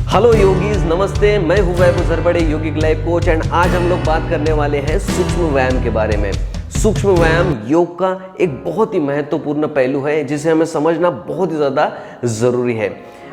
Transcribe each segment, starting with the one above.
Hello yogis, नमस्ते। मैं हूं वैभव सरपड़े, योगिक लाइफ कोच, एंड आज हम लोग बात करने वाले हैं सूक्ष्म व्यायाम के बारे में। सूक्ष्म व्यायाम योग का एक बहुत ही महत्वपूर्ण पहलू है जिसे हमें समझना बहुत ही ज़्यादा ज़रूरी है।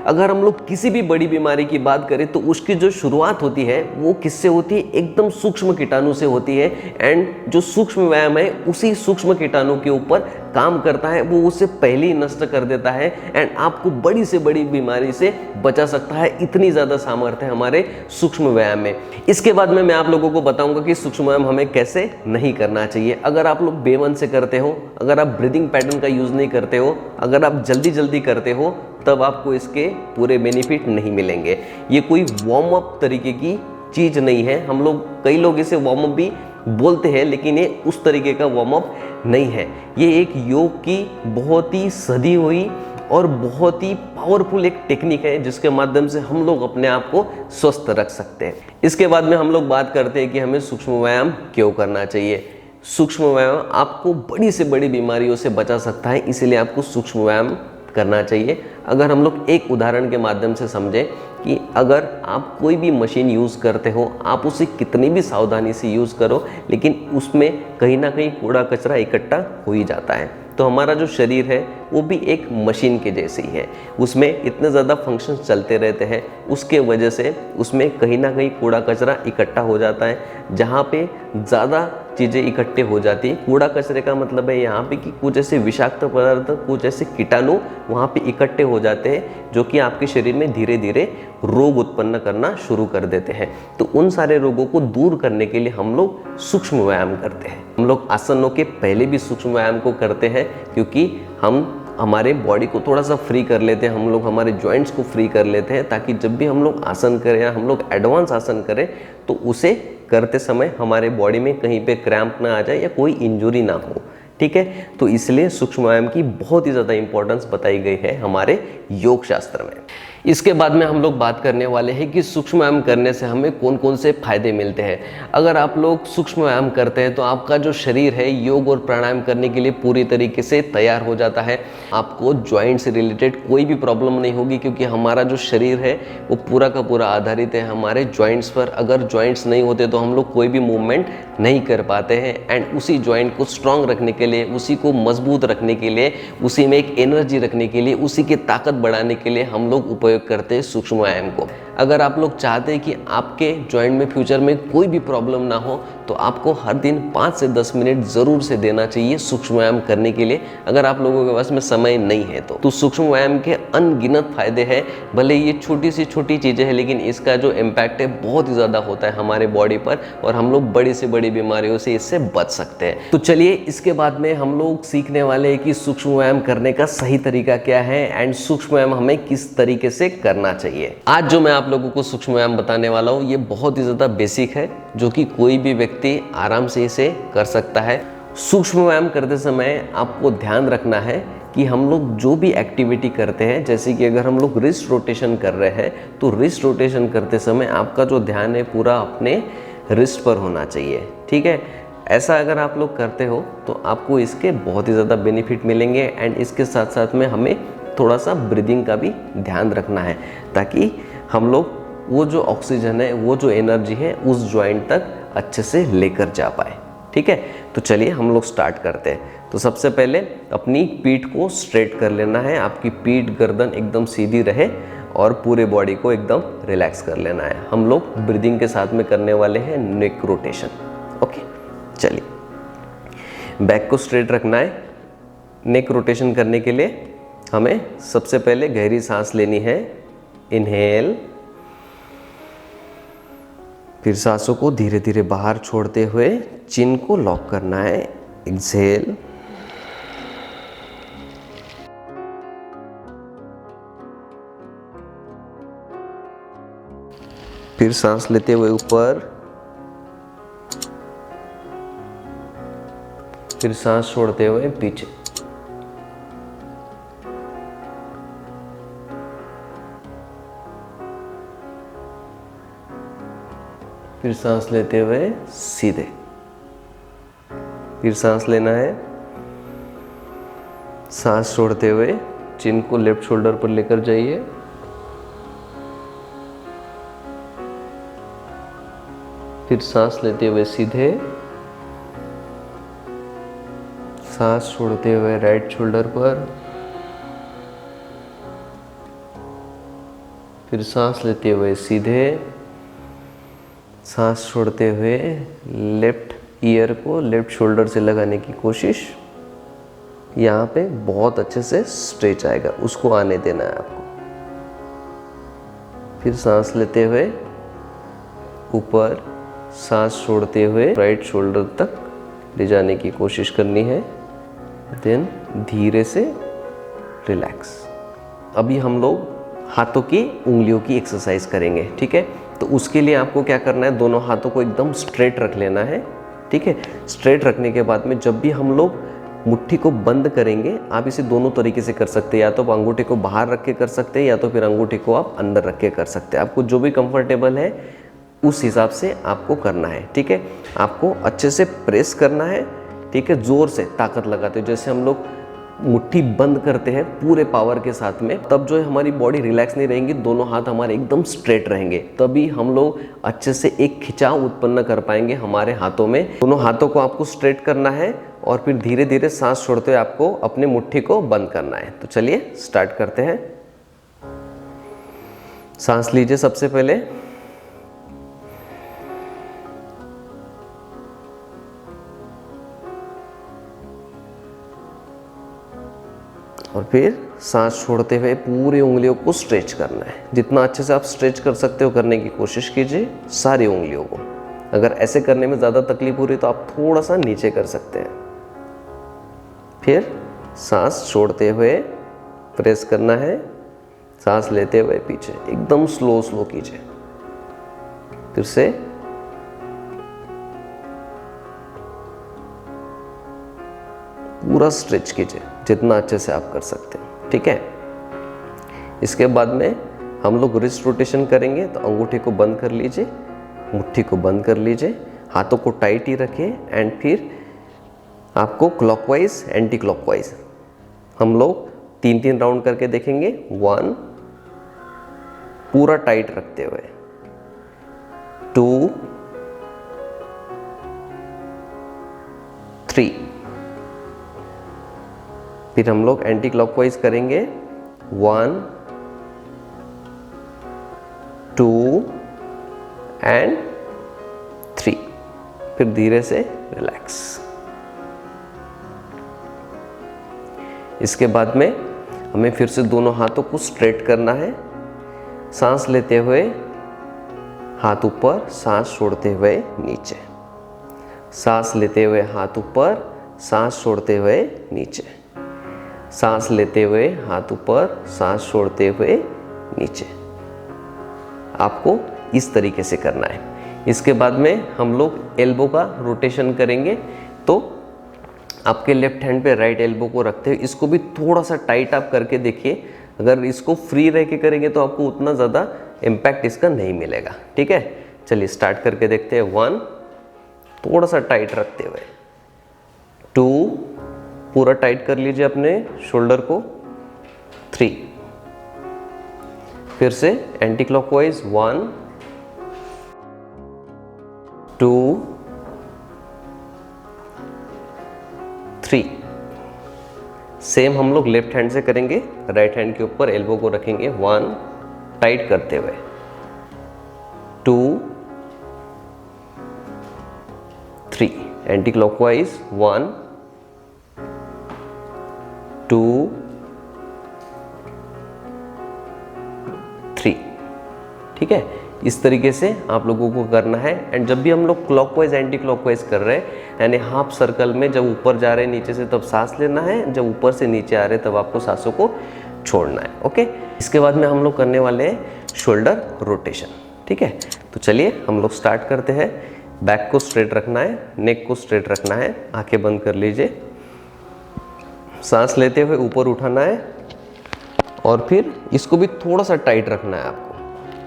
अगर हम लोग किसी भी बड़ी बीमारी की बात करें तो उसकी जो शुरुआत होती है वो किससे होती है? एकदम सूक्ष्म कीटाणु से होती है। एंड जो सूक्ष्म व्यायाम है उसी सूक्ष्म कीटाणु के ऊपर काम करता है, वो उसे पहले ही नष्ट कर देता है एंड आपको बड़ी से बड़ी बीमारी से बचा सकता है। इतनी ज़्यादा सामर्थ्य है हमारे सूक्ष्म व्यायाम में। इसके बाद में मैं आप लोगों को बताऊंगा कि सूक्ष्म व्यायाम हमें कैसे नहीं करना चाहिए। अगर आप लोग बेमन से करते हो, अगर आप ब्रीदिंग पैटर्न का यूज़ नहीं करते हो, अगर आप जल्दी जल्दी करते हो, तब आपको इसके पूरे बेनिफिट नहीं मिलेंगे। ये कोई वार्म अप तरीके की चीज़ नहीं है। हम लोग, कई लोग इसे वार्म अप भी बोलते हैं, लेकिन ये उस तरीके का वार्म अप नहीं है। ये एक योग की बहुत ही सदी हुई और बहुत ही पावरफुल एक टेक्निक है जिसके माध्यम से हम लोग अपने आप को स्वस्थ रख सकते हैं। इसके बाद में हम लोग बात करते हैं कि हमें सूक्ष्म व्यायाम क्यों करना चाहिए। सूक्ष्म व्यायाम आपको बड़ी से बड़ी बीमारियों से बचा सकता है, इसीलिए आपको सूक्ष्म व्यायाम करना चाहिए। अगर हम लोग एक उदाहरण के माध्यम से समझें कि अगर आप कोई भी मशीन यूज़ करते हो, आप उसे कितनी भी सावधानी से यूज़ करो, लेकिन उसमें कहीं ना कहीं कूड़ा कचरा इकट्ठा हो ही जाता है। तो हमारा जो शरीर है वो भी एक मशीन के जैसे ही है, उसमें इतने ज़्यादा फंक्शन चलते रहते हैं, उसके वजह से उसमें कहीं ना कहीं कूड़ा कचरा इकट्ठा हो जाता है। जहाँ पे ज़्यादा चीज़ें इकट्ठे हो जाती है, कूड़ा कचरे का मतलब है यहाँ पे कि कुछ ऐसे विषाक्त पदार्थ, कुछ ऐसे कीटाणु वहाँ पे इकट्ठे हो जाते हैं जो कि आपके शरीर में धीरे धीरे रोग उत्पन्न करना शुरू कर देते हैं। तो उन सारे रोगों को दूर करने के लिए हम लोग सूक्ष्म व्यायाम करते हैं। हम लोग आसनों के पहले भी सूक्ष्म व्यायाम को करते हैं क्योंकि हम हमारे बॉडी को थोड़ा सा फ्री कर लेते हैं, हम लोग हमारे जॉइंट्स को फ्री कर लेते हैं, ताकि जब भी हम लोग आसन करें या हम लोग एडवांस आसन करें तो उसे करते समय हमारे बॉडी में कहीं पे क्रैम्प ना आ जाए या कोई इंजुरी ना हो। ठीक है, तो इसलिए सूक्ष्म व्यायाम की बहुत ही ज़्यादा इंपॉर्टेंस बताई गई है हमारे योग शास्त्र में। इसके बाद में हम लोग बात करने वाले हैं कि सूक्ष्म व्यायाम करने से हमें कौन कौन से फायदे मिलते हैं। अगर आप लोग सूक्ष्म व्यायाम करते हैं तो आपका जो शरीर है योग और प्राणायाम करने के लिए पूरी तरीके से तैयार हो जाता है। आपको जॉइंट से रिलेटेड कोई भी प्रॉब्लम नहीं होगी, क्योंकि हमारा जो शरीर है वो पूरा का पूरा आधारित है हमारे जॉइंट्स पर। अगर जॉइंट्स नहीं होते तो हम लोग कोई भी मूवमेंट नहीं कर पाते हैं। एंड उसी जॉइंट को स्ट्रांग रखने के लिए, उसी को मजबूत रखने के लिए, उसी में एक एनर्जी रखने के लिए, उसी की ताकत बढ़ाने के लिए हम लोग उपयोग करते हैं सूक्ष्म व्यायाम को। अगर आप लोग चाहते हैं कि आपके जॉइंट में फ्यूचर में कोई भी प्रॉब्लम ना हो तो आपको हर दिन 5 से 10 मिनट ज़रूर से देना चाहिए सूक्ष्म व्यायाम करने के लिए। अगर आप लोगों के पास में समय नहीं है तो सूक्ष्म व्यायाम के अनगिनत फायदे हैं। भले ये छोटी सी छोटी चीज़ें हैं, लेकिन इसका जो इम्पैक्ट है बहुत ही ज़्यादा होता है हमारे बॉडी पर, और हम लोग बड़ी से बड़ी बीमारियों से इससे बच सकते हैं। तो चलिए, इसके बाद में हम लोग सीखने वाले हैं कि सूक्ष्म व्यायाम करने का सही तरीका क्या है एंड सूक्ष्म व्यायाम हमें किस तरीके से करना चाहिए। आज जो मैं आप लोगों को सूक्ष्म व्यायाम बताने वाला हूँ ये बहुत ही ज़्यादा बेसिक है, जो कि कोई भी व्यक्ति आराम से इसे कर सकता है। सूक्ष्म व्यायाम करते समय आपको ध्यान रखना है कि हम लोग जो भी एक्टिविटी करते हैं, जैसे कि अगर हम लोग रिस्ट रोटेशन कर रहे हैं तो रिस्ट रोटेशन करते समय आपका जो ध्यान है पूरा अपने रिस्ट पर होना चाहिए। ठीक है, ऐसा अगर आप लोग करते हो तो आपको इसके बहुत ही ज़्यादा बेनिफिट मिलेंगे। एंड इसके साथ साथ में हमें थोड़ा सा ब्रीदिंग का भी ध्यान रखना है, ताकि हम लोग वो जो ऑक्सीजन है, वो जो एनर्जी है उस जॉइंट तक अच्छे से लेकर जा पाए। ठीक है, तो चलिए हम लोग स्टार्ट करते हैं। तो सबसे पहले अपनी पीठ को स्ट्रेट कर लेना है। आपकी पीठ गर्दन एकदम सीधी रहे और पूरे बॉडी को एकदम रिलैक्स कर लेना है। हम लोग ब्रीदिंग के साथ में करने वाले हैं नेक रोटेशन। ओके, चलिए, बैक को स्ट्रेट रखना है। नेक रोटेशन करने के लिए हमें सबसे पहले गहरी सांस लेनी है, इनहेल। फिर सांसों को धीरे धीरे बाहर छोड़ते हुए चिन को लॉक करना है, एक्सहेल। फिर सांस लेते हुए ऊपर, फिर सांस छोड़ते हुए पीछे। फिर सांस लेते हुए सीधे। फिर सांस लेना है, सांस छोड़ते हुए चिन को लेफ्ट शोल्डर पर लेकर जाइए। फिर सांस लेते हुए सीधे, सांस छोड़ते हुए राइट शोल्डर पर, फिर सांस लेते हुए सीधे, सांस छोड़ते हुए लेफ्ट ईयर को लेफ्ट शोल्डर से लगाने की कोशिश। यहाँ पे बहुत अच्छे से स्ट्रेच आएगा, उसको आने देना है आपको। फिर सांस लेते हुए ऊपर, सांस छोड़ते हुए राइट शोल्डर तक ले जाने की कोशिश करनी है। देन धीरे से रिलैक्स। अभी हम लोग हाथों की उंगलियों की एक्सरसाइज करेंगे, ठीक है। तो उसके लिए आपको क्या करना है, दोनों हाथों को एकदम स्ट्रेट रख लेना है, ठीक है। स्ट्रेट रखने के बाद में जब भी हम लोग मुट्ठी को बंद करेंगे, आप इसे दोनों तरीके से कर सकते हैं। या तो आप अंगूठे को बाहर रख के कर सकते हैं, या तो फिर अंगूठे को आप अंदर रख के कर सकते हैं। आपको जो भी कंफर्टेबल है उस हिसाब से आपको करना है, ठीक है। आपको अच्छे से प्रेस करना है, ठीक है, जोर से ताकत लगाते हो। जैसे हम लोग मुट्ठी बंद करते हैं पूरे पावर के साथ में, तब जो है हमारी बॉडी रिलैक्स नहीं रहेंगी, दोनों हाथ हमारे एकदम स्ट्रेट रहेंगे, तभी हम लोग अच्छे से एक खिंचाव उत्पन्न कर पाएंगे हमारे हाथों में। दोनों हाथों को आपको स्ट्रेट करना है और फिर धीरे धीरे सांस छोड़ते हुए आपको अपने मुट्ठी को बंद करना है। तो चलिए स्टार्ट करते हैं। सांस लीजिए सबसे पहले, और फिर सांस छोड़ते हुए पूरी उंगलियों को स्ट्रेच करना है। जितना अच्छे से आप स्ट्रेच कर सकते हो करने की कोशिश कीजिए सारी उंगलियों को। अगर ऐसे करने में ज़्यादा तकलीफ हो रही तो आप थोड़ा सा नीचे कर सकते हैं। फिर सांस छोड़ते हुए प्रेस करना है, सांस लेते हुए पीछे, एकदम स्लो स्लो कीजिए। फिर से पूरा स्ट्रेच कीजिए जितना अच्छे से आप कर सकते हैं, ठीक है। इसके बाद में हम लोग रिस्ट रोटेशन करेंगे। तो अंगूठे को बंद कर लीजिए, मुट्ठी को बंद कर लीजिए, हाथों को टाइट ही रखिए एंड फिर आपको क्लॉकवाइज एंटी क्लॉकवाइज हम लोग 3-3 राउंड करके देखेंगे। 1 पूरा टाइट रखते हुए, 2, 3, फिर हम लोग एंटी क्लॉकवाइज करेंगे। 1, 2 एंड 3, फिर धीरे से रिलैक्स। इसके बाद में हमें फिर से दोनों हाथों को स्ट्रेट करना है। सांस लेते हुए हाथ ऊपर, सांस छोड़ते हुए नीचे, सांस लेते हुए हाथ ऊपर, सांस छोड़ते हुए नीचे, सांस लेते हुए हाथ ऊपर, सांस छोड़ते हुए नीचे। आपको इस तरीके से करना है। इसके बाद में हम लोग एल्बो का रोटेशन करेंगे। तो आपके लेफ्ट हैंड पे राइट एल्बो को रखते हुए इसको भी थोड़ा सा टाइट आप करके देखिए। अगर इसको फ्री रह के करेंगे तो आपको उतना ज़्यादा इम्पैक्ट इसका नहीं मिलेगा, ठीक है। चलिए स्टार्ट करके देखते हैं। 1 थोड़ा सा टाइट रखते हुए, 2 पूरा टाइट कर लीजिए अपने शोल्डर को, 3, फिर से एंटी क्लॉकवाइज 1, 2, 3। सेम हम लोग लेफ्ट हैंड से करेंगे। राइट हैंड के ऊपर एल्बो को रखेंगे, 1 टाइट करते हुए, 2, 3 एंटी क्लॉकवाइज 1, 2, 3, ठीक है। इस तरीके से आप लोगों को करना है। एंड जब भी हम लोग क्लॉकवाइज एंटी क्लॉकवाइज कर रहे हैं, यानी हाफ सर्कल में जब ऊपर जा रहे हैं नीचे से तब सांस लेना है, जब ऊपर से नीचे आ रहे हैं तब आपको सांसों को छोड़ना है, ओके। इसके बाद में हम लोग करने वाले हैं शोल्डर रोटेशन, ठीक है। तो चलिए हम लोग स्टार्ट करते हैं। बैक को स्ट्रेट रखना है, नेक को स्ट्रेट रखना है, आंखें बंद कर लीजिए, सांस लेते हुए ऊपर उठाना है और फिर इसको भी थोड़ा सा टाइट रखना है आपको।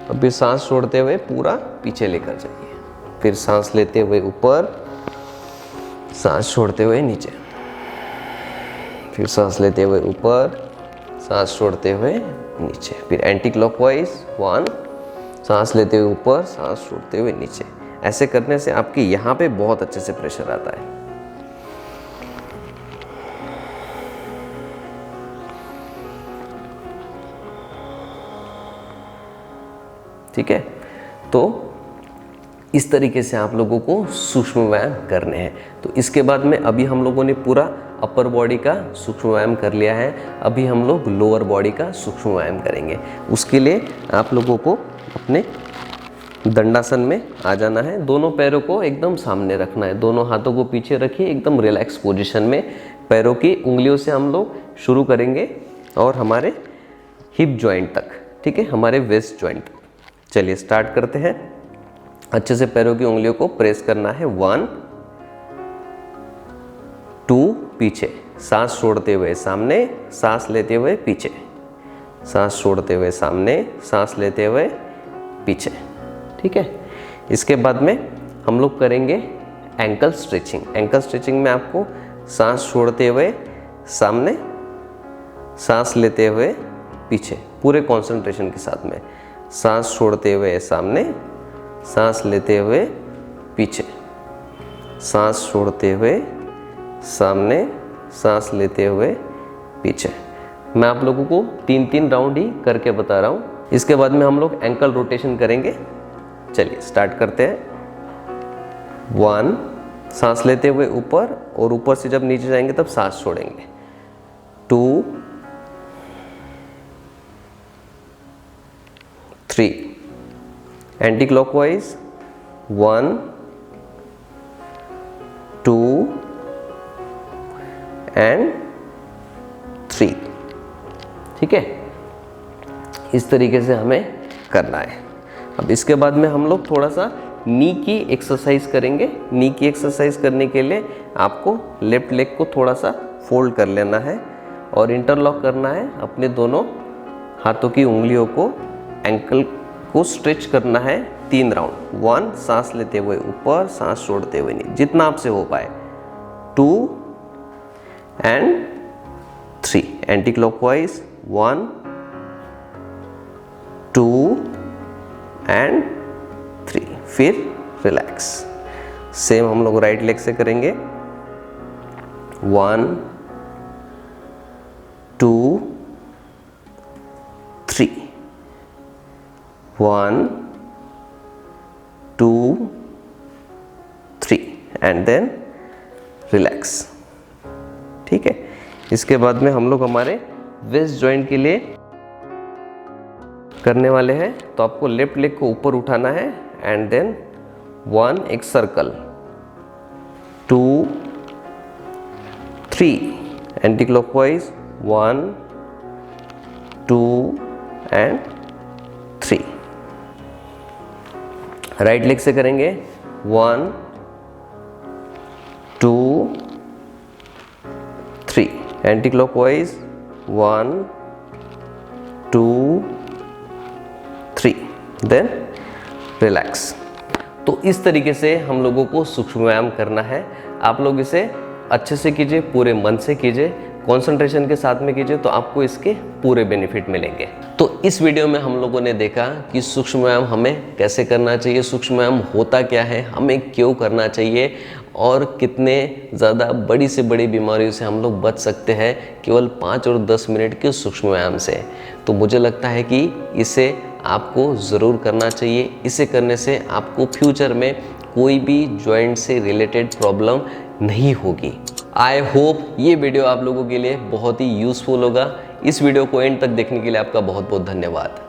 और फिर सांस छोड़ते हुए पूरा पीछे लेकर जाइए, फिर सांस लेते हुए ऊपर, सांस छोड़ते हुए नीचे, फिर सांस लेते हुए ऊपर, सांस छोड़ते हुए नीचे, फिर एंटी क्लॉकवाइज 1 सांस लेते हुए ऊपर, सांस छोड़ते हुए नीचे। ऐसे करने से आपके यहाँ पे बहुत अच्छे से प्रेशर आता है। ठीक है, तो इस तरीके से आप लोगों को सूक्ष्म व्यायाम करने हैं। तो इसके बाद में अभी हम लोगों ने पूरा अपर बॉडी का सूक्ष्म व्यायाम कर लिया है, अभी हम लोग लोअर बॉडी का सूक्ष्म व्यायाम करेंगे। उसके लिए आप लोगों को अपने दंडासन में आ जाना है, दोनों पैरों को एकदम सामने रखना है, दोनों हाथों को पीछे रखिए एकदम रिलैक्स पोजीशन में। पैरों की उंगलियों से हम लोग शुरू करेंगे और हमारे हिप जॉइंट तक, ठीक है, हमारे वेस्ट जॉइंट तक। चलिए स्टार्ट करते हैं। अच्छे से पैरों की उंगलियों को प्रेस करना है, 1 2, पीछे, सांस छोड़ते हुए सामने, सांस लेते हुए पीछे, सांस छोड़ते हुए सामने, सांस लेते हुए पीछे। ठीक है, इसके बाद में हम लोग करेंगे एंकल स्ट्रेचिंग। एंकल स्ट्रेचिंग में आपको सांस छोड़ते हुए सामने, सांस लेते हुए पीछे, पूरे कंसंट्रेशन के साथ में, सांस छोड़ते हुए सामने, सांस लेते हुए पीछे, सांस छोड़ते हुए सामने, सांस लेते हुए पीछे। मैं आप लोगों को 3-3 राउंड ही करके बता रहा हूँ। इसके बाद में हम लोग एंकल रोटेशन करेंगे। चलिए स्टार्ट करते हैं। 1, सांस लेते हुए ऊपर, और ऊपर से जब नीचे जाएंगे तब सांस छोड़ेंगे। 2 3, एंटी क्लॉकवाइज, 1 2 एंड 3। ठीक है, इस तरीके से हमें करना है। अब इसके बाद में हम लोग थोड़ा सा नी की एक्सरसाइज करेंगे। नी की एक्सरसाइज करने के लिए आपको लेफ्ट लेग को थोड़ा सा फोल्ड कर लेना है और इंटरलॉक करना है अपने दोनों हाथों की उंगलियों को। एंकल को स्ट्रेच करना है 3 राउंड। 1, सांस लेते हुए ऊपर, सांस छोड़ते हुए नीचे, जितना आपसे हो पाए। 2 एंड 3, एंटी क्लॉकवाइज, 1 2 एंड 3। फिर रिलैक्स। सेम हम लोग राइट लेग से करेंगे। 1 2 3, 1 2 3 एंड देन रिलैक्स। ठीक है, इसके बाद में हम लोग हमारे वेस्ट जॉइंट के लिए करने वाले हैं। तो आपको लेफ्ट लेग को ऊपर उठाना है एंड देन 1, एक circle, 2 3, anti clockwise, 1 2 and 3। Right leg से करेंगे। 1 2 3, एंटी क्लॉकवाइज, 1 2 3, देन रिलैक्स। तो इस तरीके से हम लोगों को सूक्ष्म व्यायाम करना है। आप लोग इसे अच्छे से कीजिए, पूरे मन से कीजिए, कंसंट्रेशन के साथ में कीजिए, तो आपको इसके पूरे बेनिफिट मिलेंगे। तो इस वीडियो में हम लोगों ने देखा कि सूक्ष्म व्यायाम हमें कैसे करना चाहिए, सूक्ष्म व्यायाम होता क्या है, हमें क्यों करना चाहिए और कितने ज़्यादा बड़ी से बड़ी बीमारियों से हम लोग बच सकते हैं केवल 5 और 10 मिनट के सूक्ष्म व्यायाम से। तो मुझे लगता है कि इसे आपको ज़रूर करना चाहिए। इसे करने से आपको फ्यूचर में कोई भी जॉइंट से रिलेटेड प्रॉब्लम नहीं होगी। आई होप ये वीडियो आप लोगों के लिए बहुत ही यूज़फुल होगा। इस वीडियो को एंड तक देखने के लिए आपका बहुत बहुत धन्यवाद।